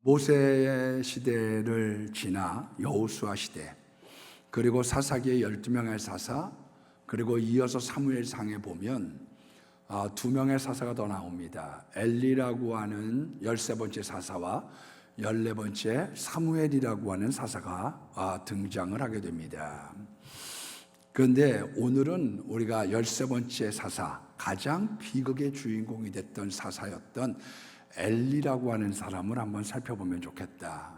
모세 시대를 지나 여호수아 시대, 그리고 사사기의 12명의 사사, 그리고 이어서 사무엘상에 보면 두 명의 사사가 더 나옵니다. 엘리라고 하는 13번째 사사와 14번째 사무엘이라고 하는 사사가 등장을 하게 됩니다. 그런데 오늘은 우리가 13번째 사사, 가장 비극의 주인공이 됐던 사사였던 엘리라고 하는 사람을 한번 살펴보면 좋겠다.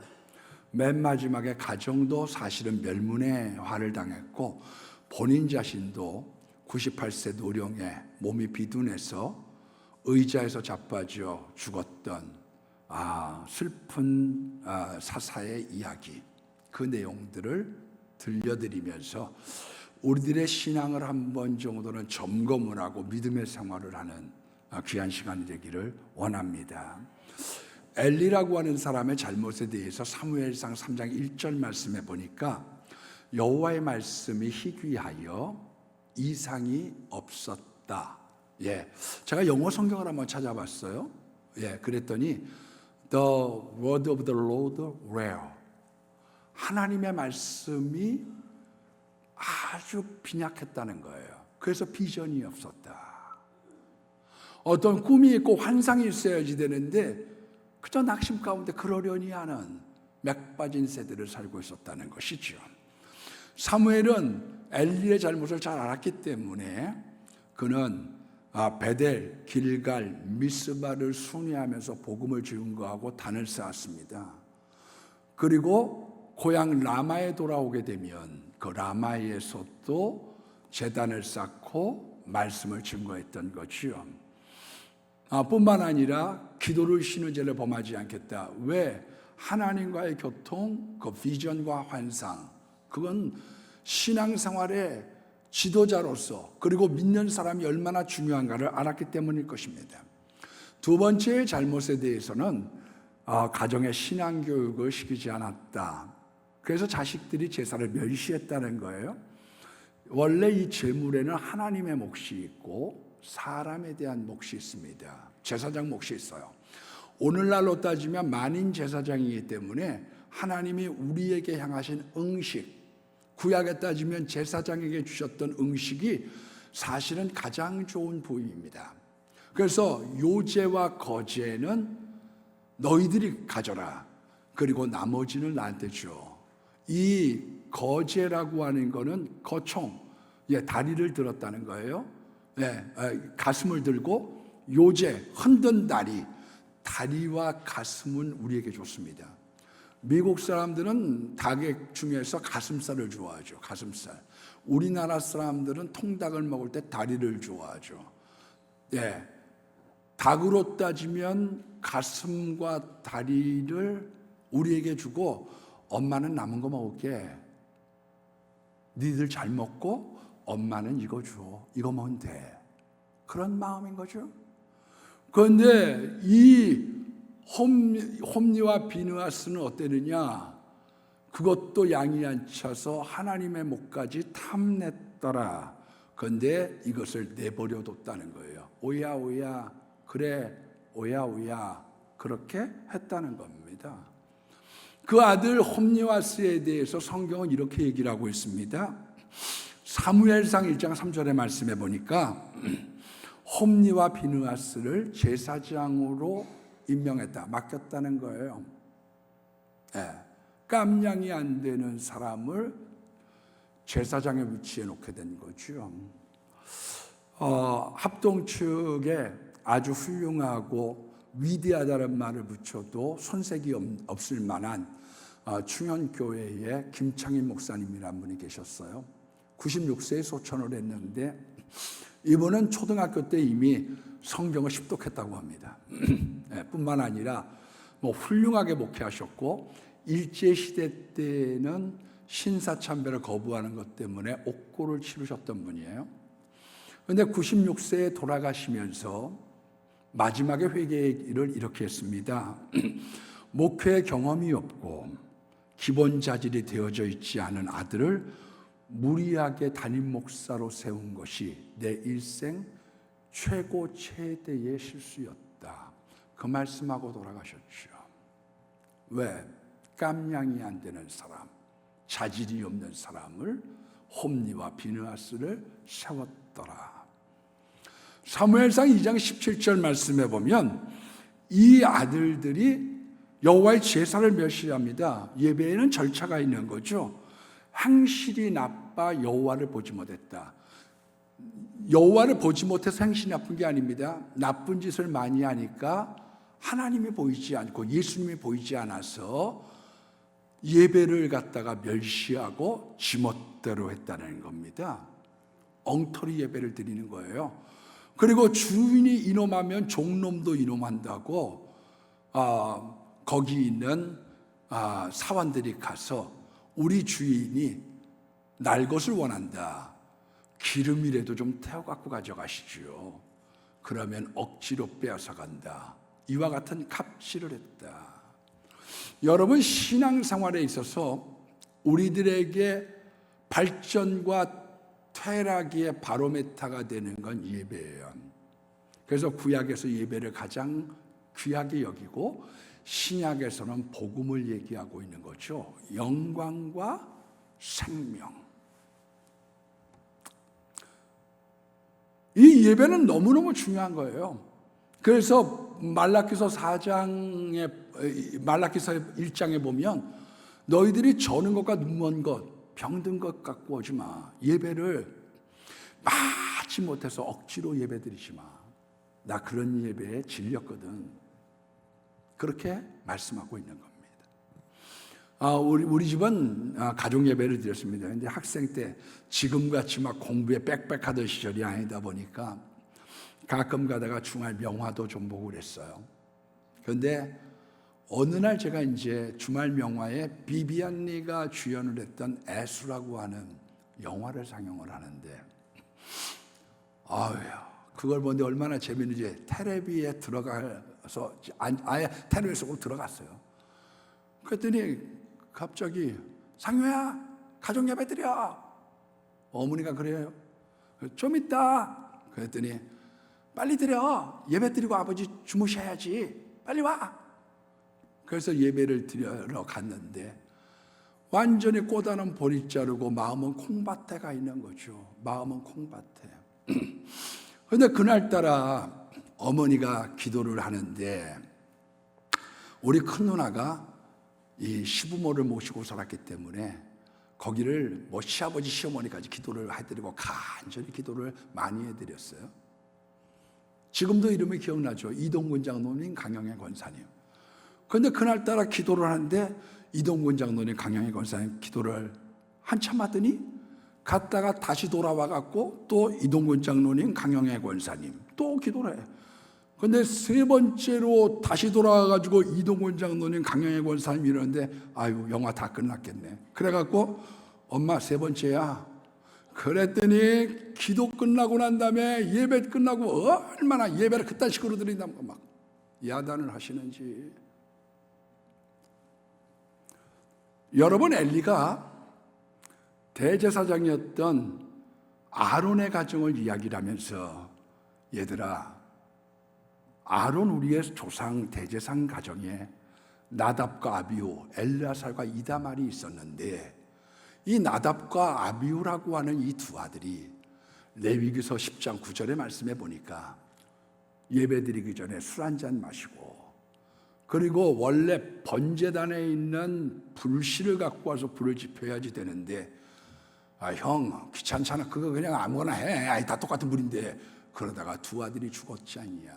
맨 마지막에 가정도 사실은 멸문의 화를 당했고 본인 자신도 98세 노령에 몸이 비둔해서 의자에서 자빠져 죽었던 슬픈 사사의 이야기, 그 내용들을 들려드리면서 우리들의 신앙을 한 번 정도는 점검을 하고 믿음의 생활을 하는 귀한 시간이 되기를 원합니다. 엘리라고 하는 사람의 잘못에 대해서 사무엘상 3장 1절 말씀에 보니까 여호와의 말씀이 희귀하여 이상이 없었다. 제가 영어 성경을 한번 찾아봤어요. 그랬더니 The word of the Lord rare. 하나님의 말씀이 아주 빈약했다는 거예요. 그래서 비전이 없었다. 어떤 꿈이 있고 환상이 있어야지 되는데 그저 낙심 가운데 그러려니 하는 맥 빠진 세대를 살고 있었다는 것이죠. 사무엘은 엘리의 잘못을 잘 알았기 때문에 그는 베델, 길갈, 미스바를 순회하면서 복음을 증거하고 단을 쌓았습니다. 그리고 고향 라마에 돌아오게 되면 그 라마에서도 제단을 쌓고 말씀을 증거했던 거지요. 뿐만 아니라 기도를 쉬는 죄를 범하지 않겠다. 왜? 하나님과의 교통, 그 비전과 환상, 그건 신앙생활의 지도자로서 그리고 믿는 사람이 얼마나 중요한가를 알았기 때문일 것입니다. 두 번째 잘못에 대해서는 가정의 신앙교육을 시키지 않았다. 그래서 자식들이 제사를 멸시했다는 거예요. 원래 이 제물에는 하나님의 몫이 있고 사람에 대한 몫이 있습니다. 제사장 몫이 있어요. 오늘날로 따지면 만인 제사장이기 때문에 하나님이 우리에게 향하신 응식, 구약에 따지면 제사장에게 주셨던 응식이 사실은 가장 좋은 부위입니다. 그래서 요제와 거제는 너희들이 가져라. 그리고 나머지는 나한테 줘. 이 거제라고 하는 거는 거총, 다리를 들었다는 거예요. 가슴을 들고 요제, 흔든 다리와 가슴은 우리에게 좋습니다. 미국 사람들은 닭의 중에서 가슴살을 좋아하죠. 가슴살. 우리나라 사람들은 통닭을 먹을 때 다리를 좋아하죠. 닭으로 따지면 가슴과 다리를 우리에게 주고 엄마는 남은 거 먹을게. 니들 잘 먹고 엄마는 이거 줘. 이거 먹으면 돼. 그런 마음인 거죠. 그런데 이 홈리와 비느하스는 어땠느냐? 그것도 양이 안 차서 하나님의 목까지 탐냈더라. 그런데 이것을 내버려 뒀다는 거예요. 오야 그래 오야 그렇게 했다는 겁니다. 그 아들 홈리와스에 대해서 성경은 이렇게 얘기를 하고 있습니다. 사무엘상 1장 3절의 말씀에 보니까 홈리와 비느하스를 제사장으로 임명했다, 맡겼다는 거예요. 깜냥이 안 되는 사람을 제사장에 위치해 놓게 된 거죠. 합동 측에 아주 훌륭하고 위대하다는 말을 붙여도 손색이 없을 만한 충현교회의 김창인 목사님이라는 분이 계셨어요. 96세에 소천을 했는데 이분은 초등학교 때 이미 성경을 십독했다고 합니다. 뿐만 아니라 훌륭하게 목회하셨고 일제시대 때는 신사참배를 거부하는 것 때문에 옥고를 치르셨던 분이에요. 그런데 96세에 돌아가시면서 마지막에 회개를 이렇게 했습니다. 목회 경험이 없고 기본 자질이 되어져 있지 않은 아들을 무리하게 담임 목사로 세운 것이 내 일생 최대의 실수였다. 그 말씀하고 돌아가셨죠. 왜? 깜냥이 안 되는 사람, 자질이 없는 사람을 홈리와 비느하스를 세웠더라. 사무엘상 2장 17절 말씀에 보면 이 아들들이 여호와의 제사를 멸시합니다. 예배에는 절차가 있는 거죠. 행실이 나빠 여호와를 보지 못했다. 여호와를 보지 못해서 행실이 나쁜 게 아닙니다. 나쁜 짓을 많이 하니까 하나님이 보이지 않고 예수님이 보이지 않아서 예배를 갖다가 멸시하고 지멋대로 했다는 겁니다. 엉터리 예배를 드리는 거예요. 그리고 주인이 이놈하면 종놈도 이놈한다고 거기 있는 사원들이 가서 우리 주인이 날 것을 원한다. 기름이라도 좀 태워 갖고 가져가시지요. 그러면 억지로 빼앗아 간다. 이와 같은 갑질을 했다. 여러분, 신앙생활에 있어서 우리들에게 발전과 퇴락의 바로메타가 되는 건 예배예요. 그래서 구약에서 예배를 가장 귀하게 여기고 신약에서는 복음을 얘기하고 있는 거죠. 영광과 생명. 이 예배는 너무너무 중요한 거예요. 그래서 말라기서 1장에 보면 너희들이 저는 것과 눈먼 것, 병든 것 갖고 오지 마. 예배를 마치 못해서 억지로 예배 드리지 마. 나 그런 예배에 질렸거든. 그렇게 말씀하고 있는 겁니다. 우리 집은 가족 예배를 드렸습니다. 근데 학생 때 지금같이 막 공부에 빽빽하던 시절이 아니다 보니까 가끔 가다가 주말 명화도 좀 보고 그랬어요. 그런데 어느 날 제가 이제 주말 명화에 비비안 리가 주연을 했던 애수라고 하는 영화를 상영을 하는데, 그걸 보는데 얼마나 재밌는지 텔레비에 들어가서 아예 텔레비 속으로 들어갔어요. 그랬더니 갑자기 상효야, 가족 예배 드려. 어머니가 그래요. 좀 있다. 그랬더니 빨리 드려. 예배 드리고 아버지 주무셔야지. 빨리 와. 그래서 예배를 드리러 갔는데 완전히 꼬다는 보리 자르고 마음은 콩밭에 가 있는 거죠. 마음은 콩밭에. 그런데 그날따라 어머니가 기도를 하는데 우리 큰 누나가 이 시부모를 모시고 살았기 때문에 거기를 시아버지 시어머니까지 기도를 해드리고 간절히 기도를 많이 해드렸어요. 지금도 이름이 기억나죠. 이동근 장로님, 강영애 권사님. 그런데 그날따라 기도를 하는데 이동근 장로님, 강영애 권사님 기도를 한참 하더니 갔다가 다시 돌아와 갖고 또 이동근 장로님, 강영애 권사님 또 기도를 해요. 그런데 세 번째로 다시 돌아와 가지고 이동근 장로님, 강영애 권사님 이러는데 영화 다 끝났겠네. 그래 갖고 엄마 세 번째야. 그랬더니 기도 끝나고 난 다음에 예배 끝나고 얼마나 예배를 그딴 식으로 드린다고 막 야단을 하시는지. 여러분, 엘리가 대제사장이었던 아론의 가정을 이야기를 하면서 얘들아, 아론 우리의 조상 대제사장 가정에 나답과 아비후, 엘르아살과 이다말이 있었는데 이 나답과 아비후라고 하는 이 두 아들이 레위기서 10장 9절의 말씀에 보니까 예배드리기 전에 술 한잔 마시고 그리고 원래 번제단에 있는 불씨를 갖고 와서 불을 지펴야지 되는데 형 귀찮잖아. 그거 그냥 아무거나 해. 다 똑같은 불인데. 그러다가 두 아들이 죽었지 않냐.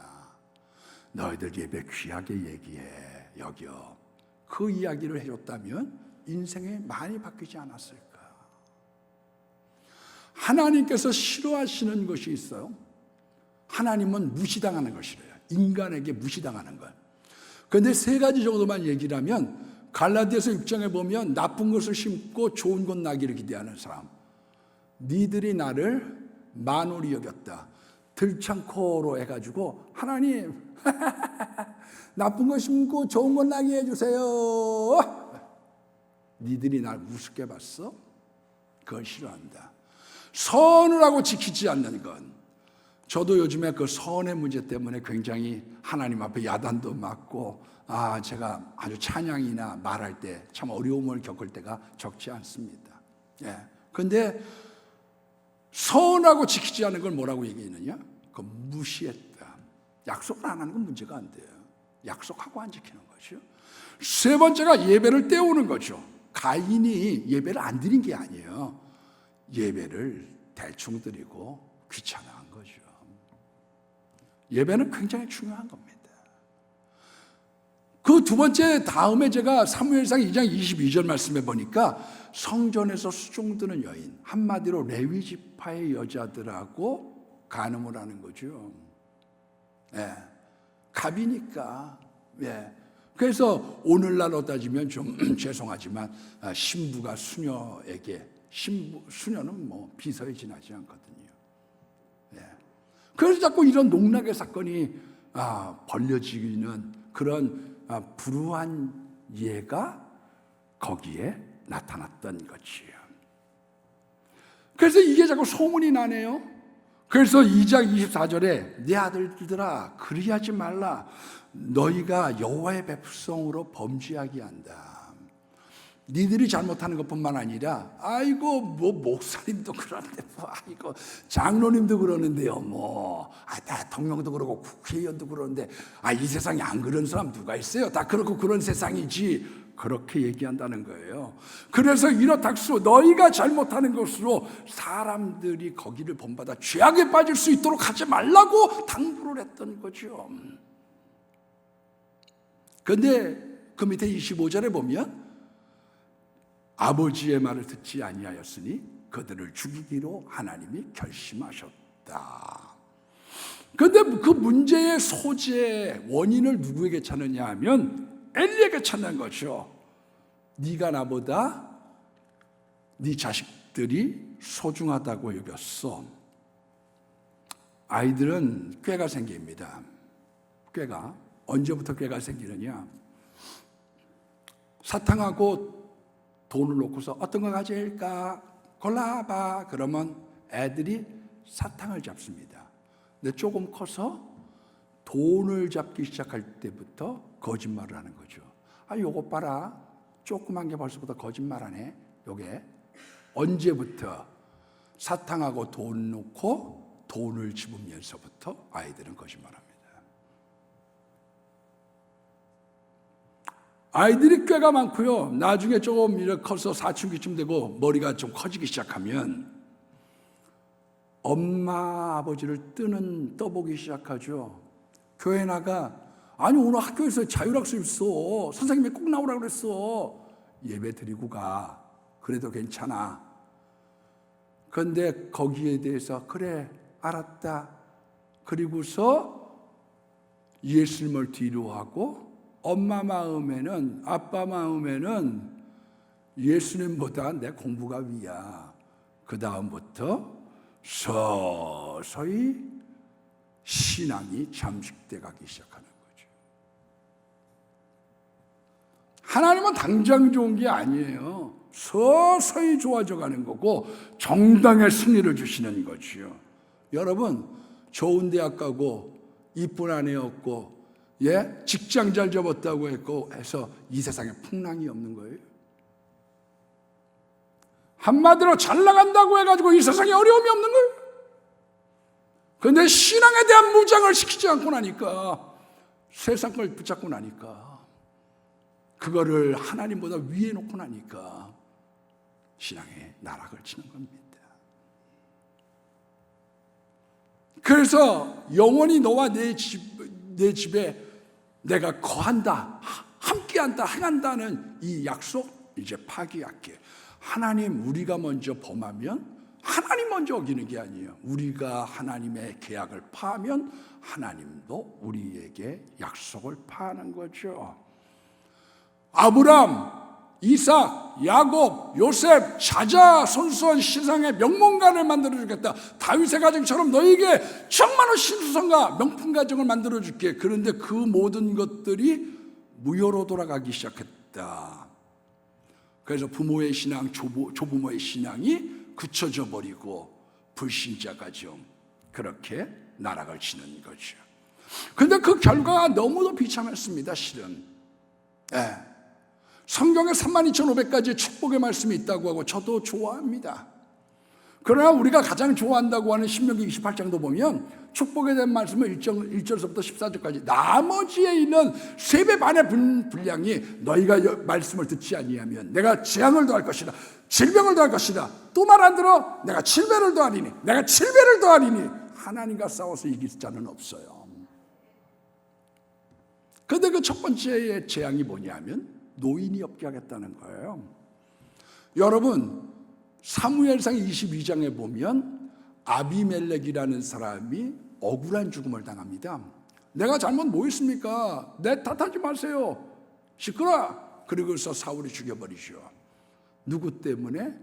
너희들 예배 귀하게 얘기해. 여겨. 그 이야기를 해줬다면 인생에 많이 바뀌지 않았을까. 하나님께서 싫어하시는 것이 있어요. 하나님은 무시당하는 것이래요. 인간에게 무시당하는 것. 그런데 세 가지 정도만 얘기를 하면 갈라디아서 6장에 보면 나쁜 것을 심고 좋은 것 나기를 기대하는 사람. 니들이 나를 만홀히 여겼다. 들창코로 해가지고 하나님 나쁜 것 심고 좋은 것 나게 해주세요. 니들이 날 우습게 봤어? 그걸 싫어한다. 선을 하고 지키지 않는 건, 저도 요즘에 그 선의 문제 때문에 굉장히 하나님 앞에 야단도 맞고, 제가 아주 찬양이나 말할 때 참 어려움을 겪을 때가 적지 않습니다. 예. 근데 선하고 지키지 않은 걸 뭐라고 얘기했느냐? 그 무시했다. 약속을 안 하는 건 문제가 안 돼요. 약속하고 안 지키는 거죠. 세 번째가 예배를 떼우는 거죠. 가인이 예배를 안 드린 게 아니에요. 예배를 대충 드리고 귀찮아한 거죠. 예배는 굉장히 중요한 겁니다. 그 두 번째 다음에 제가 사무엘상 2장 22절 말씀해 보니까 성전에서 수종드는 여인, 한마디로 레위 지파의 여자들하고 간음을 하는 거죠. 예, 갑이니까. 예. 그래서 오늘날로 따지면 좀 죄송하지만 신부가 수녀에게, 수녀는 뭐 비서에 지나지 않거든요. 예. 그래서 자꾸 이런 농락의 사건이 벌려지는 그런 불우한 예가 거기에 나타났던 거지요. 그래서 이게 자꾸 소문이 나네요. 그래서 2장 24절에 내 아들들아 그리하지 말라. 너희가 여호와의 백성으로 범죄하게 한다. 니들이 잘못하는 것뿐만 아니라 아이고 뭐 목사님도 그러는데 뭐 아이고 장로님도 그러는데요 대통령도 그러고 국회의원도 그러는데 이 세상에 안 그런 사람 누가 있어요? 다 그렇고 그런 세상이지. 그렇게 얘기한다는 거예요. 그래서 이렇다수 너희가 잘못하는 것으로 사람들이 거기를 본받아 죄악에 빠질 수 있도록 하지 말라고 당부를 했던 거죠. 그런데 그 밑에 25절에 보면 아버지의 말을 듣지 아니하였으니 그들을 죽이기로 하나님이 결심하셨다. 그런데 그 문제의 소재, 원인을 누구에게 찾느냐 하면 엘리에게 찾는 거죠. 네가 나보다 네 자식들이 소중하다고 여겼어. 아이들은 꾀가 생깁니다. 꾀가 언제부터 꾀가 생기느냐? 사탕하고 돈을 놓고서 어떤 거 가질까 골라봐. 그러면 애들이 사탕을 잡습니다. 근데 조금 커서 돈을 잡기 시작할 때부터 거짓말을 하는 거죠. 요거 봐라. 조그만 게 벌써부터 거짓말하네. 요게 언제부터? 사탕하고 돈 놓고 돈을 집으면서부터 아이들은 거짓말합니다. 아이들이 꾀가 많고요. 나중에 조금 이렇게 커서 사춘기쯤 되고 머리가 좀 커지기 시작하면 엄마 아버지를 떠보기 시작하죠. 교회 나가. 아니 오늘 학교에서 자율학습 있어. 선생님이 꼭 나오라고 그랬어. 예배 드리고 가. 그래도 괜찮아. 그런데 거기에 대해서 그래 알았다. 그리고서 예수님을 뒤로 하고 엄마 마음에는, 아빠 마음에는 예수님보다 내 공부가 위야. 그 다음부터 서서히 신앙이 잠식돼 가기 시작하는 거죠. 하나님은 당장 좋은 게 아니에요. 서서히 좋아져 가는 거고 정당의 승리를 주시는 거죠. 여러분, 좋은 대학 가고 이쁜 아내 얻고 직장 잘 접었다고 했고 해서 이 세상에 풍랑이 없는 거예요. 한마디로 잘 나간다고 해가지고 이 세상에 어려움이 없는 거예요. 그런데 신앙에 대한 무장을 시키지 않고 나니까, 세상 걸 붙잡고 나니까, 그거를 하나님보다 위에 놓고 나니까 신앙에 나락을 치는 겁니다. 그래서 영원히 너와 내 집에 내가 거한다, 함께한다, 행한다는 이 약속 이제 파기할게. 하나님, 우리가 먼저 범하면 하나님 먼저 어기는 게 아니에요. 우리가 하나님의 계약을 파하면 하나님도 우리에게 약속을 파하는 거죠. 아브람, 이삭, 야곱, 요셉, 자자, 손수원, 시상의 명문가를 만들어주겠다. 다윗의 가정처럼 너에게 정말로 신수성과 명품 가정을 만들어줄게. 그런데 그 모든 것들이 무효로 돌아가기 시작했다. 그래서 부모의 신앙, 조부모의 신앙이 굳혀져 버리고 불신자 가정, 그렇게 나락을 치는 거죠. 그런데 그 결과가 너무도 비참했습니다. 실은 성경에 32,500가지의 축복의 말씀이 있다고 하고 저도 좋아합니다. 그러나 우리가 가장 좋아한다고 하는 신명기 28장도 보면 축복에 대한 말씀은 1절서부터 14절까지 나머지에 있는 3배 반의 분량이 너희가 말씀을 듣지 아니하면 내가 재앙을 더할 것이다, 질병을 더할 것이다, 또 말 안 들어 내가 7배를 더하리니, 내가 7배를 더하리니. 하나님과 싸워서 이길 자는 없어요. 그런데 그 첫 번째의 재앙이 뭐냐면 노인이 없게 하겠다는 거예요. 여러분, 사무엘상 22장에 보면 아비멜렉이라는 사람이 억울한 죽음을 당합니다. 내가 잘못 뭐 했습니까? 내 탓하지 마세요. 시끄러. 그리고서 사울이 죽여버리죠. 누구 때문에?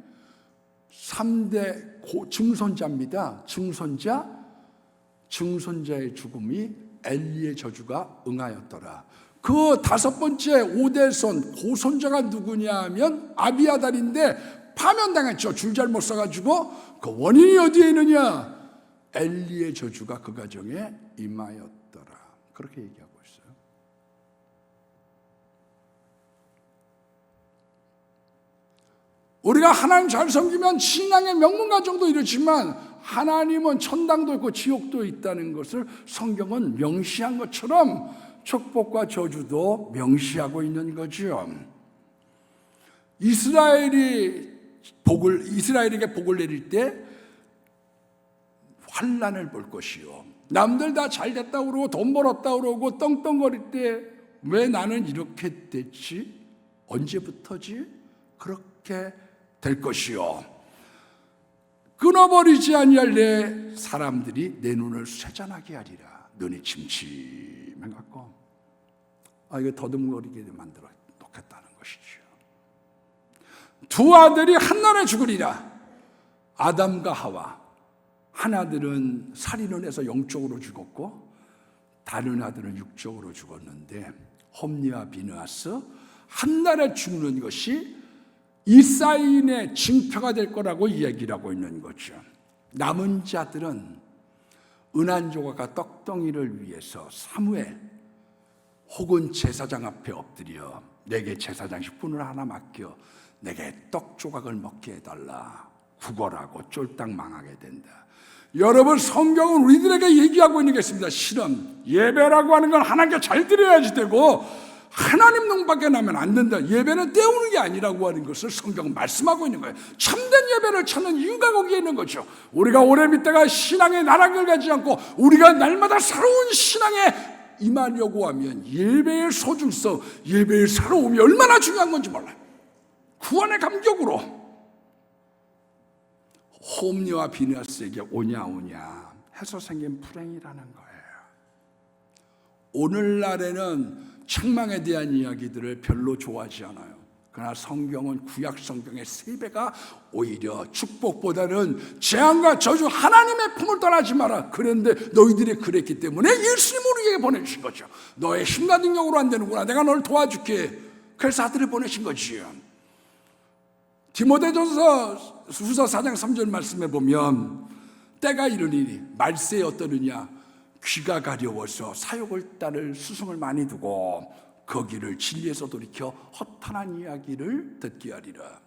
3대 증손자입니다. 증손자의 죽음이 엘리의 저주가 응하였더라. 그 5번째 5대손 고손자가 누구냐 하면 아비아달인데 파면당했죠. 줄 잘못 써가지고. 그 원인이 어디에 있느냐? 엘리의 저주가 그 가정에 임하였더라. 그렇게 얘기하고 있어요. 우리가 하나님 잘 섬기면 신앙의 명문가정도 이렇지만 하나님은 천당도 있고 지옥도 있다는 것을 성경은 명시한 것처럼 축복과 저주도 명시하고 있는 거죠. 이스라엘에게 복을 내릴 때 환난을 볼 것이요, 남들 다 잘 됐다 그러고 돈 벌었다 그러고 떵떵거릴 때 왜 나는 이렇게 됐지? 언제부터지? 그렇게 될 것이요, 끊어버리지 아니할 내 사람들이 내 눈을 쇠잔하게 하리라. 눈이 침침해갖고 이거 더듬거리게 만들어 놓겠다는 것이죠. 두 아들이 한날에 죽으리라. 아담과 하와, 한 아들은 살인을 해서 영적으로 죽었고 다른 아들은 육적으로 죽었는데 홈리와 비느하스 한날에 죽는 것이 이사인의 징표가 될 거라고 이야기를 하고 있는 거죠. 남은 자들은 은한조각과 떡덩이를 위해서 사무엘 혹은 제사장 앞에 엎드려 내게 제사장 식분을 하나 맡겨 내게 떡 조각을 먹게 해달라 구걸하고 쫄딱 망하게 된다. 여러분, 성경은 우리들에게 얘기하고 있는 게 있습니다. 실은 예배라고 하는 건 하나님께 잘 드려야지 되고 하나님 능밖에 나면 안 된다. 예배는 때우는 게 아니라고 하는 것을 성경은 말씀하고 있는 거예요. 참된 예배를 찾는 이유가 거기에 있는 거죠. 우리가 오래 믿다가 신앙의 나락을 가지 않고 우리가 날마다 새로운 신앙에 임하려고 하면 예배의 소중성, 예배의 새로움이 얼마나 중요한 건지 몰라요. 구원의 감격으로 홈리와 비느하스에게 오냐 해서 생긴 불행이라는 거예요. 오늘날에는 책망에 대한 이야기들을 별로 좋아하지 않아요. 그러나 성경은 구약 성경의 3배가 오히려 축복보다는 재앙과 저주, 하나님의 품을 떠나지 마라. 그런데 너희들이 그랬기 때문에 예수님 우리에게 보내주신 거죠. 너의 힘과 능력으로 안 되는구나. 내가 널 도와줄게. 그래서 아들을 보내신 거지요. 디모데전서 후서 4장 3절 말씀에 보면 때가 이르니 말세에 어떠느냐, 귀가 가려워서 사욕을 따를 수송을 많이 두고 거기를 진리에서 돌이켜 허탄한 이야기를 듣게 하리라,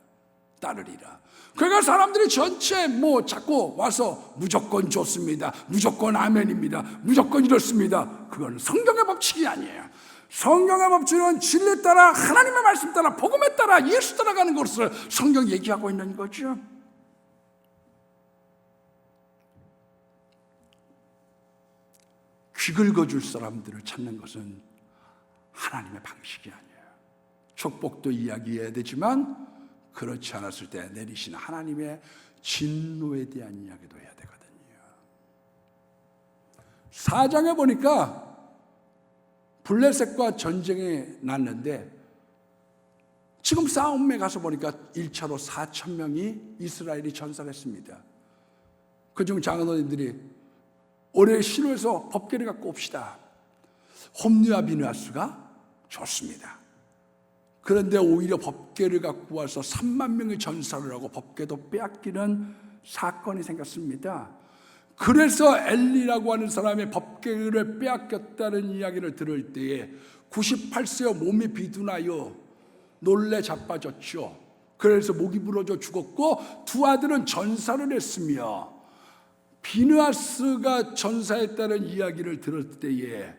따르리라. 그러니까 사람들이 전체 자꾸 와서 무조건 좋습니다, 무조건 아멘입니다, 무조건 이렇습니다. 그건 성경의 법칙이 아니에요. 성경의 법칙은 진리 따라, 하나님의 말씀 따라, 복음에 따라, 예수 따라가는 것을 성경이 얘기하고 있는 거죠. 귀 긁어줄 사람들을 찾는 것은 하나님의 방식이 아니에요. 축복도 이야기해야 되지만 그렇지 않았을 때 내리신 하나님의 진노에 대한 이야기도 해야 되거든요. 4장에 보니까 블레셋과 전쟁이 났는데 지금 싸움에 가서 보니까 1차로 4,000명이 이스라엘이 전사했습니다. 그중 장로님들이 올해 시로에서 법궤를 갖고 옵시다. 홈리와 비느하스가 좋습니다. 그런데 오히려 법궤를 갖고 와서 3만 명의 전사를 하고 법궤도 빼앗기는 사건이 생겼습니다. 그래서 엘리라고 하는 사람의 법궤를 빼앗겼다는 이야기를 들을 때에 98세여 몸이 비둔하여 놀래 자빠졌죠. 그래서 목이 부러져 죽었고 두 아들은 전사를 했으며, 비느하스가 전사했다는 이야기를 들을 때에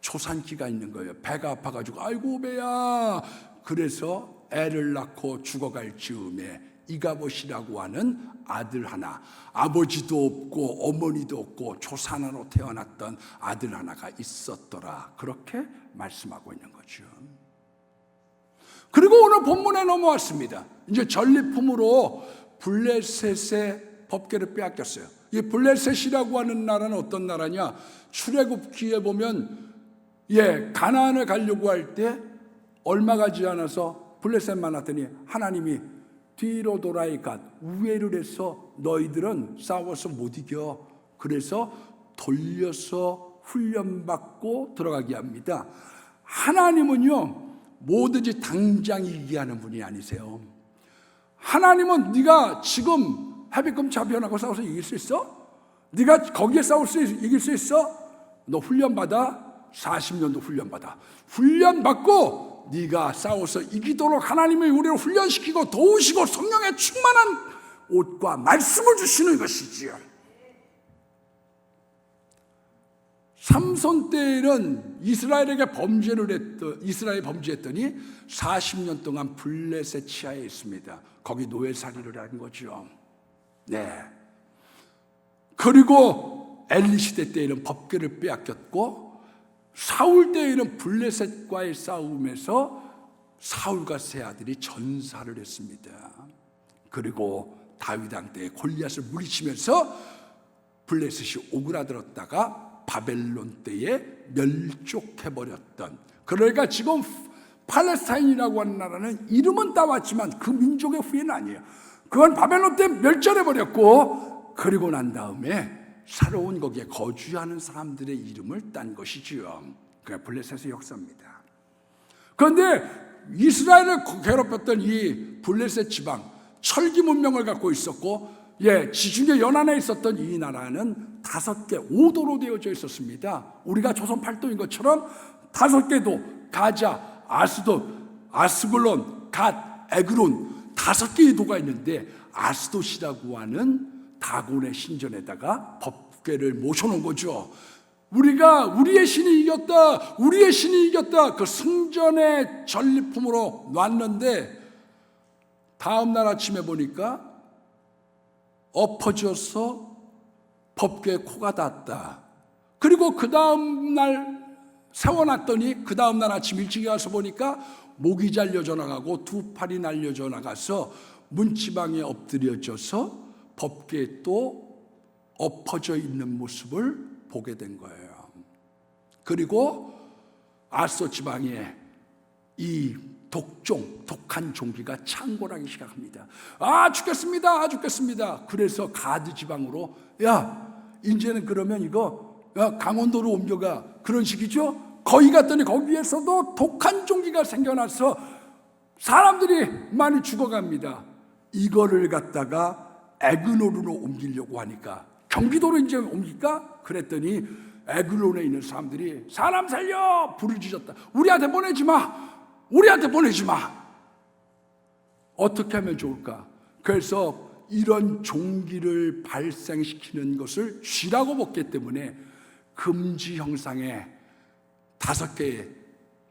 초산기가 있는 거예요. 배가 아파가지고 아이고 배야. 그래서 애를 낳고 죽어갈 즈음에 이가봇이라고 하는 아들 하나, 아버지도 없고 어머니도 없고 초산하로 태어났던 아들 하나가 있었더라, 그렇게 말씀하고 있는 거죠. 그리고 오늘 본문에 넘어왔습니다. 이제 전리품으로 블레셋의 법궤를 빼앗겼어요. 이 블레셋이라고 하는 나라는 어떤 나라냐? 출애굽기에 보면 가나안을 가려고 할 때 얼마 가지 않아서 블레셋만 왔더니 하나님이 뒤로 돌아이 갓 우회를 해서 너희들은 싸워서 못 이겨. 그래서 돌려서 훈련받고 들어가게 합니다. 하나님은요, 뭐든지 당장 이기게 하는 분이 아니세요. 하나님은 네가 지금 헤비급 자변하고 싸워서 이길 수 있어? 네가 거기에 이길 수 있어? 너 훈련받아. 40년도 훈련받아. 훈련받고 네가 싸워서 이기도록 하나님이 우리를 훈련시키고 도우시고 성령의 충만한 옷과 말씀을 주시는 것이지요. 삼손 때에는 이스라엘이 범죄했더니 40년 동안 블레셋 치하에 있습니다. 거기 노예살이를 한 거죠. 네. 그리고 엘리 시대 때에는 법궤를 빼앗겼고, 사울 때에는 블레셋과의 싸움에서 사울과 세 아들이 전사를 했습니다. 그리고 다윗 왕 때에 골리앗을 물리치면서 블레셋이 오그라들었다가 바벨론 때에 멸족해버렸던, 그러니까 지금 팔레스타인이라고 하는 나라는 이름은 따왔지만 그 민족의 후예는 아니에요. 그건 바벨론 때 멸절해버렸고, 그리고 난 다음에 새로운 거기에 거주하는 사람들의 이름을 딴 것이지요. 그게 블레셋의 역사입니다. 그런데 이스라엘을 괴롭혔던 이 블레셋 지방, 철기 문명을 갖고 있었고, 지중해 연안에 있었던 이 나라는 5개 5도로 되어져 있었습니다. 우리가 조선 8도인 것처럼 5개도, 가자, 아스돗, 아스글론, 갓, 에그론 5개의 도가 있는데, 아스돗이라고 하는 다곤의 신전에다가 법궤를 모셔놓은 거죠. 우리가 우리의 신이 이겼다, 우리의 신이 이겼다, 그 승전의 전리품으로 놨는데 다음 날 아침에 보니까 엎어져서 법궤에 코가 닿았다. 그리고 그 다음 날 세워놨더니 그 다음 날 아침 일찍 가서 보니까 목이 잘려져 나가고 두 팔이 날려져 나가서 문지방에 엎드려져서 법궤에 또 엎어져 있는 모습을 보게 된 거예요. 그리고 아스돗 지방에 이 독한 종기가 창궐하기 시작합니다. 죽겠습니다, 죽겠습니다. 그래서 가드 지방으로, 이제는 그러면 이거 강원도로 옮겨가, 그런 식이죠. 거기 갔더니 거기에서도 독한 종기가 생겨나서 사람들이 많이 죽어갑니다. 이거를 갖다가 에그론으로 옮기려고 하니까, 경기도로 이제 옮길까? 그랬더니 에그론에 있는 사람들이 사람 살려! 부르짖었다. 우리한테 보내지 마! 우리한테 보내지 마! 어떻게 하면 좋을까? 그래서 이런 종기를 발생시키는 것을 쥐라고 봤기 때문에 금지 형상의 5개의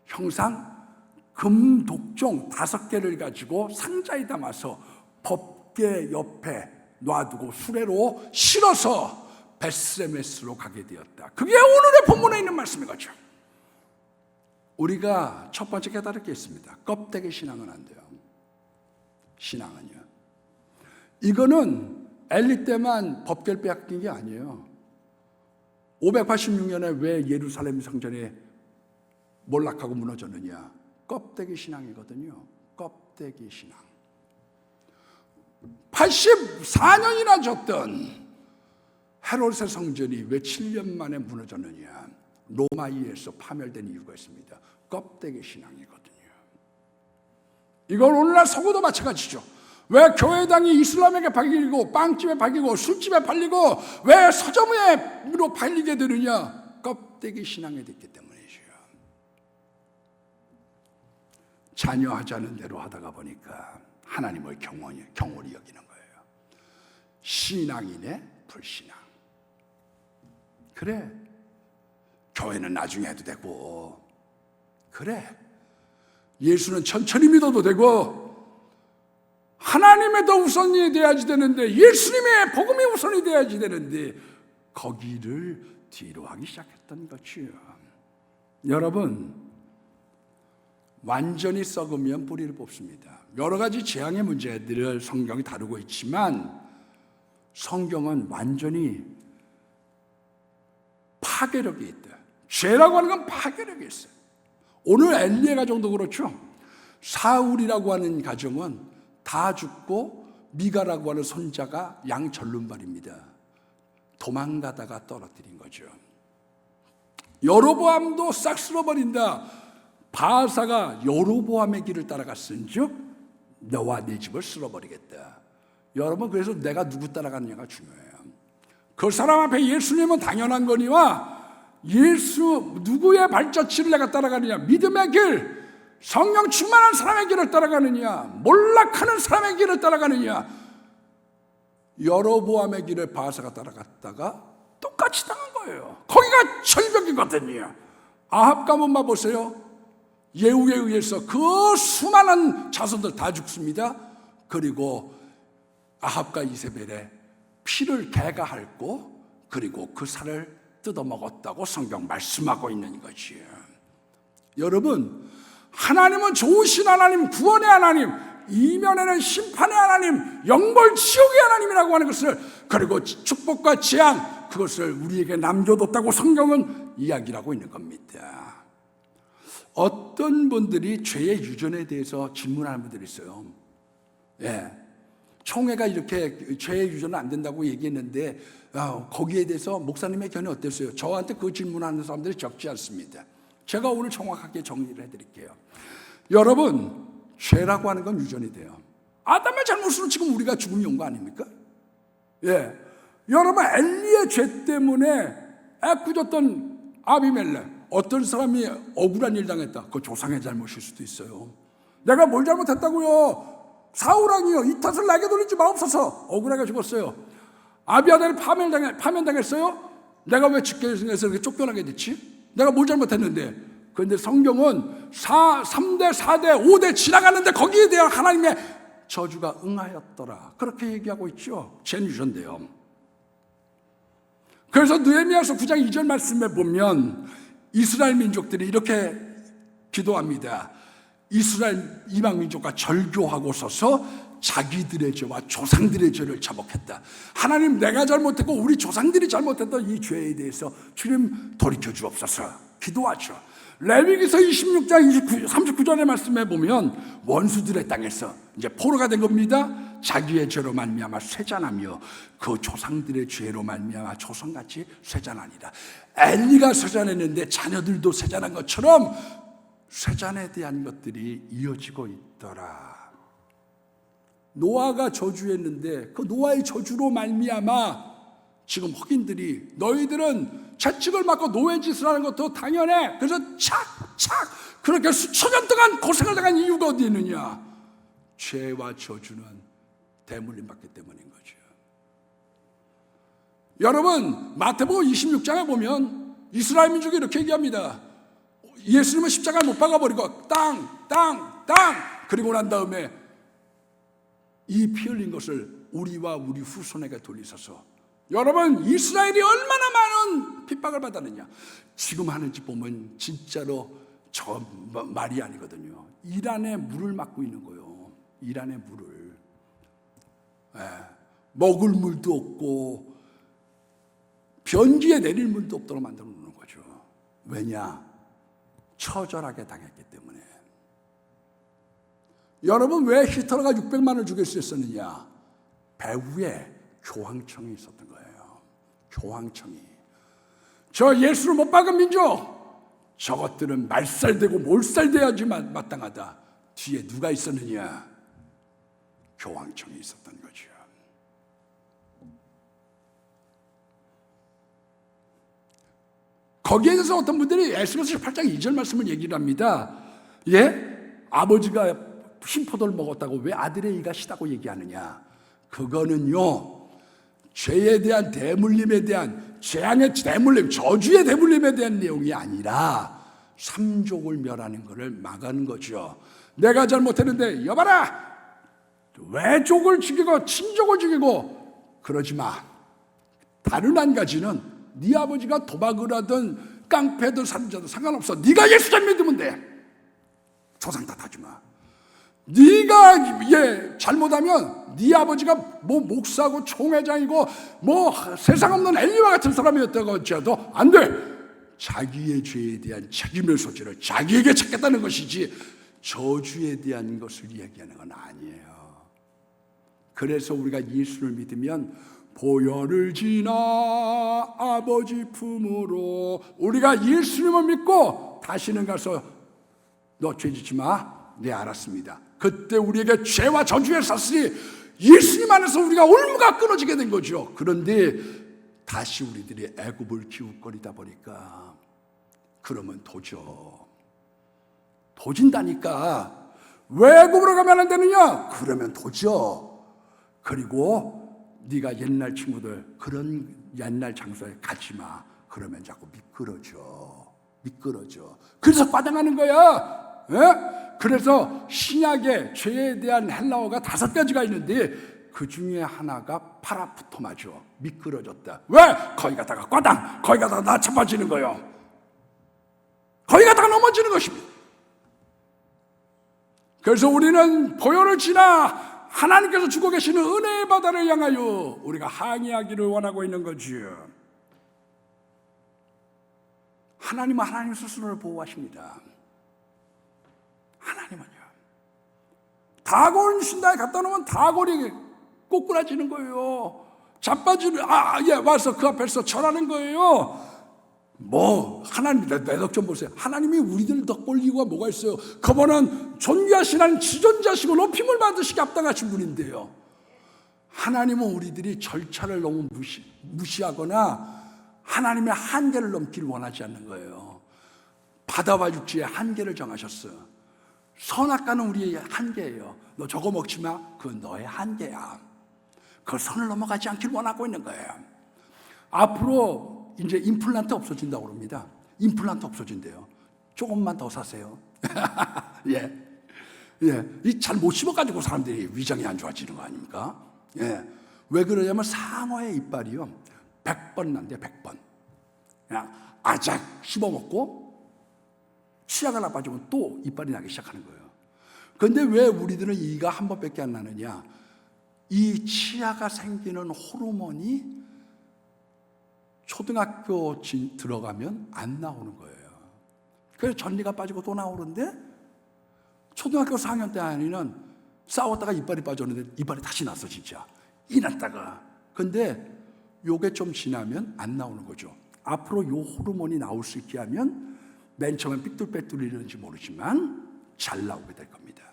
형상, 금독종 5개를 가지고 상자에 담아서 법궤 옆에 놔두고 수레로 실어서 베스레메스로 가게 되었다. 그게 오늘의 본문에 있는 말씀인 거죠. 우리가 첫 번째 깨달을 게 있습니다. 껍데기 신앙은 안 돼요. 신앙은요, 이거는 엘리 때만 법궤를 빼앗긴 게 아니에요. 586년에 왜 예루살렘 성전에 몰락하고 무너졌느냐? 껍데기 신앙이거든요. 껍데기 신앙. 84년이나 졌던 헤롯의 성전이 왜 7년 만에 무너졌느냐? 로마에 의해서 파멸된 이유가 있습니다. 껍데기 신앙이거든요. 이건 오늘날 서구도 마찬가지죠. 왜 교회당이 이슬람에게 팔리고 빵집에 팔리고 술집에 팔리고 왜 서점으로 팔리게 되느냐? 껍데기 신앙이 됐기 때문이죠. 자녀 하자는 대로 하다가 보니까 하나님을 경홀히 여기는 거예요. 신앙이네 불신앙. 그래, 교회는 나중에 해도 되고, 그래, 예수는 천천히 믿어도 되고, 하나님의 더 우선이 돼야지 되는데, 예수님의 복음이 우선이 돼야지 되는데, 거기를 뒤로 하기 시작했던 거지요. 여러분, 완전히 썩으면 뿌리를 뽑습니다. 여러 가지 재앙의 문제들을 성경이 다루고 있지만, 성경은 완전히 파괴력이 있다. 죄라고 하는 건 파괴력이 있어요. 오늘 엘리의 가정도 그렇죠. 사울이라고 하는 가정은 다 죽고 미가라고 하는 손자가 양 절름발입니다. 도망가다가 떨어뜨린 거죠. 여로보암도 싹 쓸어버린다. 바하사가 여로보암의 길을 따라갔은즉 너와 네 집을 쓸어버리겠다. 여러분, 그래서 내가 누구 따라가느냐가 중요해요. 그 사람 앞에 예수님은 당연한 거니와 누구의 발자취를 내가 따라가느냐, 믿음의 길, 성령 충만한 사람의 길을 따라가느냐, 몰락하는 사람의 길을 따라가느냐. 여로보암의 길을 바하사가 따라갔다가 똑같이 당한 거예요. 거기가 절벽이거든요. 아합 가문만 보세요. 예후에 의해서 그 수많은 자손들 다 죽습니다. 그리고 아합과 이세벨의 피를 개가 핥고 그리고 그 살을 뜯어먹었다고 성경 말씀하고 있는 거지요. 여러분, 하나님은 좋으신 하나님, 구원의 하나님, 이면에는 심판의 하나님, 영벌 지옥의 하나님이라고 하는 것을, 그리고 축복과 재앙, 그것을 우리에게 남겨뒀다고 성경은 이야기를 하고 있는 겁니다. 어떤 분들이 죄의 유전에 대해서 질문하는 분들이 있어요. 예. 총회가 이렇게 죄의 유전은 안 된다고 얘기했는데 거기에 대해서 목사님의 견해 어땠어요? 저한테 그 질문하는 사람들이 적지 않습니다. 제가 오늘 정확하게 정리를 해드릴게요. 여러분, 죄라고 하는 건 유전이 돼요. 아담의 잘못으로 지금 우리가 죽음이 온 거 아닙니까? 예. 여러분, 엘리의 죄 때문에 애꿎었던 아비멜렉, 어떤 사람이 억울한 일 당했다. 그거 조상의 잘못일 수도 있어요. 내가 뭘 잘못했다고요? 사울왕이요, 이 탓을 나에게 돌리지 마옵소서. 억울하게 죽었어요. 아비아달이 파면당했어요. 내가 왜 직계에서 이렇게 쫓겨나게 됐지? 내가 뭘 잘못했는데? 그런데 성경은 3대, 4대, 5대 지나갔는데 거기에 대한 하나님의 저주가 응하였더라. 그렇게 얘기하고 있죠. 죄유전인데요. 그래서 느헤미야서 9장 2절 말씀에 보면 이스라엘 민족들이 이렇게 기도합니다. 이스라엘 이방 민족과 절교하고 서서 자기들의 죄와 조상들의 죄를 자복했다. 하나님, 내가 잘못했고 우리 조상들이 잘못했던 이 죄에 대해서 주님 돌이켜 주옵소서 기도하죠. 레위기서 26장 39절의 말씀에 보면 원수들의 땅에서 이제 포로가 된 겁니다. 자기의 죄로 말미암아 쇠잔하며 그 조상들의 죄로 말미암아 조상같이 쇠잔하니라. 엘리가 쇠잔했는데 자녀들도 쇠잔한 것처럼 쇠잔에 대한 것들이 이어지고 있더라. 노아가 저주했는데 그 노아의 저주로 말미암아 지금 흑인들이 너희들은 채찍을 맞고 노예 짓을 하는 것도 당연해. 그래서 착착 그렇게 수천 년 동안 고생을 당한 이유가 어디 있느냐? 죄와 저주는 대물림 받기 때문인 거죠. 여러분, 마태복음 26장에 보면 이스라엘 민족이 이렇게 얘기합니다. 예수님은 십자가를 못 박아버리고 땅 그리고 난 다음에 이 피 흘린 것을 우리와 우리 후손에게 돌리소서. 여러분, 이스라엘이 얼마나 많은 핍박을 받았느냐. 지금 하는지 보면 진짜로 저 말이 아니거든요. 이란에 물을 막고 있는 거예요. 이란에 물을. 먹을 물도 없고 변기에 내릴 물도 없도록 만들어 놓는 거죠. 왜냐? 처절하게 당했기 때문에. 여러분, 왜 히틀러가 600만을 죽일 수 있었느냐? 배후에 교황청이 있었던 거예요. 교황청이. 저 예수를 못 박은 민족, 저것들은 말살되고 몰살돼야지만 마땅하다. 뒤에 누가 있었느냐? 교황청이 있었던 거죠. 거기에 대해서 어떤 분들이 에스겔서 18장 2절 말씀을 얘기를 합니다. 아버지가 흰포도를 먹었다고 왜 아들의 이가 시다고 얘기하느냐? 그거는요, 죄에 대한 대물림에 대한, 재앙의 대물림, 저주의 대물림에 대한 내용이 아니라 삼족을 멸하는 것을 막아는 거죠. 내가 잘못했는데 여봐라, 외족을 죽이고 친족을 죽이고 그러지 마. 다른 한 가지는 네 아버지가 도박을 하든 깡패든 살인자든 상관없어. 네가 예수님 믿으면 돼. 조상 탓하지 마. 네가 잘못하면 네 아버지가 뭐 목사고 총회장이고 뭐 세상 없는 엘리와 같은 사람이었다고 할지라도 안 돼. 자기의 죄에 대한 책임의 소지를 자기에게 찾겠다는 것이지 저주에 대한 것을 얘기하는 건 아니에요. 그래서 우리가 예수를 믿으면 보혈을 지나 아버지 품으로, 우리가 예수님을 믿고 다시는 가서 너 죄짓지 마, 네 알았습니다. 그때 우리에게 죄와 저주의 사슬이 예수님 안에서 우리가 올무가 끊어지게 된 거죠. 그런데 다시 우리들이 애굽을 기웃거리다 보니까 그러면 도진다니까. 왜 애굽으로 가면 안 되느냐? 그러면 도져. 그리고 네가 옛날 친구들 그런 옛날 장소에 가지 마. 그러면 자꾸 미끄러져. 그래서 빠져나가는 거야. 그래서 신약에 죄에 대한 헬라어가 5가지가 있는데 그 중에 하나가 파라푸토마죠. 미끄러졌다. 왜? 거기 가다가 꽈당, 거기 가다가 나 자빠지는 거예요. 거기 가다가 넘어지는 것입니다. 그래서 우리는 보혈을 지나 하나님께서 주고 계시는 은혜의 바다를 향하여 우리가 항해하기를 원하고 있는 거지요. 하나님은 하나님 스스로를 보호하십니다. 하나님은요. 다골 신당에 갖다 놓으면 다골이 꼬꾸라지는 거예요. 자빠지는, 와서 그 앞에서 절하는 거예요. 하나님, 내 덕 좀 보세요. 하나님이 우리들 덕 볼 이유가 뭐가 있어요? 그분은 존귀하신 하나님, 지존자시고 높임을 받으시기 합당하신 분인데요. 하나님은 우리들이 절차를 너무 무시하거나 하나님의 한계를 넘기를 원하지 않는 거예요. 바다와 육지의 한계를 정하셨어요. 선악과는 우리의 한계예요. 너 저거 먹지 마. 그건 너의 한계야. 그 선을 넘어가지 않기를 원하고 있는 거예요. 앞으로 이제 임플란트 없어진다고 그럽니다. 임플란트 없어진대요. 조금만 더 사세요. 이 잘 못 씹어가지고 사람들이 위장이 안 좋아지는 거 아닙니까? 왜 그러냐면 상어의 이빨이요 100번 난대. 100번. 그냥 아작 씹어먹고 치아가 나빠지면 또 이빨이 나기 시작하는 거예요. 그런데 왜 우리들은 이가 한 번밖에 안 나느냐? 이 치아가 생기는 호르몬이 초등학교 들어가면 안 나오는 거예요. 그래서 전리가 빠지고 또 나오는데 초등학교 4학년 때 아니는 싸웠다가 이빨이 빠졌는데 이빨이 다시 났어 진짜. 이났다가. 근데 요게 좀 지나면 안 나오는 거죠. 앞으로 요 호르몬이 나올 수 있게 하면 맨 처음엔 삐뚤빼뚤이는지 모르지만 잘 나오게 될 겁니다.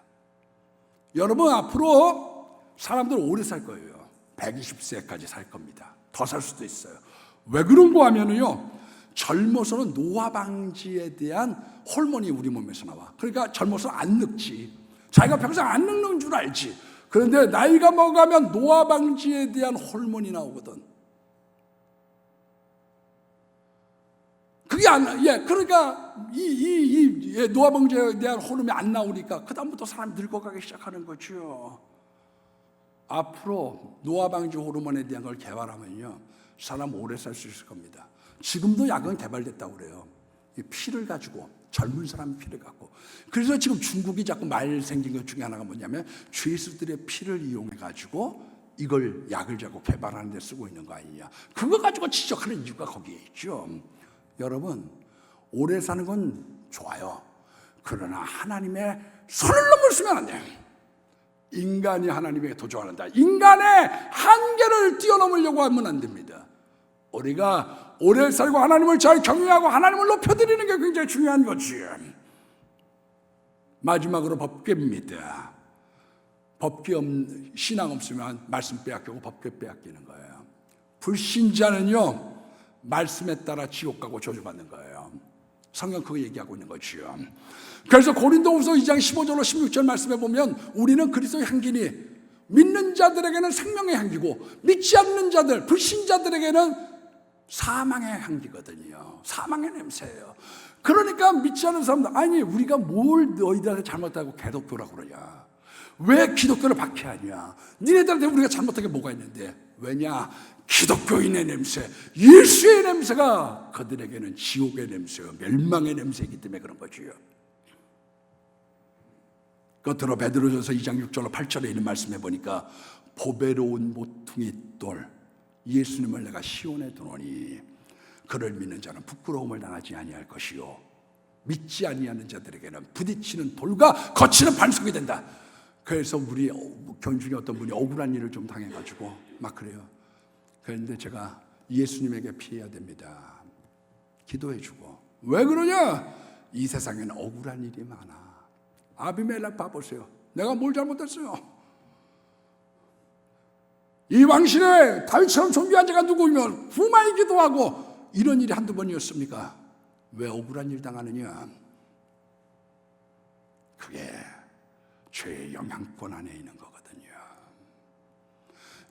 여러분 앞으로 사람들 오래 살 거예요. 120세까지 살 겁니다. 더 살 수도 있어요. 왜 그런가 하면은요, 젊어서는 노화 방지에 대한 호르몬이 우리 몸에서 나와. 그러니까 젊어서 안 늙지. 자기가 평생 안 늙는 줄 알지. 그런데 나이가 먹으면 노화 방지에 대한 호르몬이 나오거든. 그게 그러니까 이 노화 방지에 대한 호르몬이 안 나오니까 그다음부터 사람이 늙어가기 시작하는 거죠. 앞으로 노화 방지 호르몬에 대한 걸 개발하면요, 사람 오래 살 수 있을 겁니다. 지금도 약은 개발됐다고 그래요. 이 피를 가지고, 젊은 사람 피를 갖고. 그래서 지금 중국이 자꾸 말 생긴 것 중에 하나가 뭐냐면 죄수들의 피를 이용해 가지고 이걸 약을 자꾸 개발하는 데 쓰고 있는 거 아니냐. 그거 가지고 지적하는 이유가 거기에 있죠. 여러분, 오래 사는 건 좋아요. 그러나 하나님의 선을 넘으시면 안 돼요. 인간이 하나님에게 도전한다. 인간의 한계를 뛰어넘으려고 하면 안 됩니다. 우리가 오래 살고 하나님을 잘 경외하고 하나님을 높여드리는 게 굉장히 중요한 거지. 마지막으로 법궤입니다. 신앙 없으면 말씀 빼앗기고 법궤 빼앗기는 거예요. 불신자는요, 말씀에 따라 지옥 가고 저주받는 거예요. 성경 그거 얘기하고 있는 거지요. 그래서 고린도후서 2장 15절로 16절 말씀에 보면 우리는 그리스도의 향기니 믿는 자들에게는 생명의 향기고 믿지 않는 자들, 불신자들에게는 사망의 향기거든요. 사망의 냄새예요. 그러니까 믿지 않는 사람들, 아니 우리가 뭘 너희들한테 잘못하고 개독교라고 그러냐, 왜 기독교를 박해하냐, 니네들한테 우리가 잘못한 게 뭐가 있는데, 왜냐, 기독교인의 냄새, 예수의 냄새가 그들에게는 지옥의 냄새요, 멸망의 냄새이기 때문에 그런 거지요. 끝으로 베드로전서 2장 6절로 8절에 있는 말씀해 보니까 보배로운 모퉁이 돌 예수님을 내가 시온에 두노니 그를 믿는 자는 부끄러움을 당하지 아니할 것이요 믿지 아니하는 자들에게는 부딪히는 돌과 거치는 반석이 된다. 그래서 우리 교인 중에 어떤 분이 억울한 일을 좀 당해가지고 막 그래요. 그런데 제가 예수님에게 피해야 됩니다, 기도해주고. 왜 그러냐, 이 세상에는 억울한 일이 많아. 아비멜렉 봐보세요. 내가 뭘 잘못했어요? 이 왕실에 다윗처럼 존귀한 자가 누구면 부마이기도 하고 이런 일이 한두 번이었습니까? 왜 억울한 일 당하느냐? 그게 죄의 영향권 안에 있는 거거든요.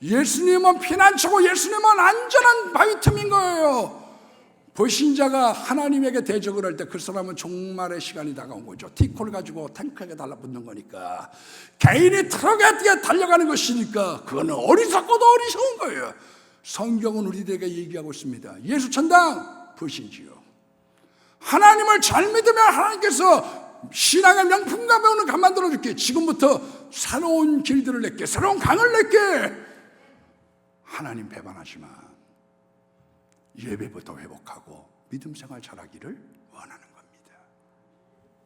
예수님은 피난처고 예수님은 안전한 바위 틈인 거예요. 불신자가 하나님에게 대적을 할 때 그 사람은 종말의 시간이 다가온 거죠. 티콜 가지고 탱크에게 달라붙는 거니까, 개인이 트럭에 달려가는 것이니까 그거는 어리석고도 어리석은 거예요. 성경은 우리들에게 얘기하고 있습니다. 예수 천당 불신지요. 하나님을 잘 믿으면 하나님께서 신앙의 명품과 배우는 강 만들어 줄게. 지금부터 새로운 길들을 낼게, 새로운 강을 낼게. 하나님 배반하지만 예배부터 회복하고 믿음 생활 잘하기를 원하는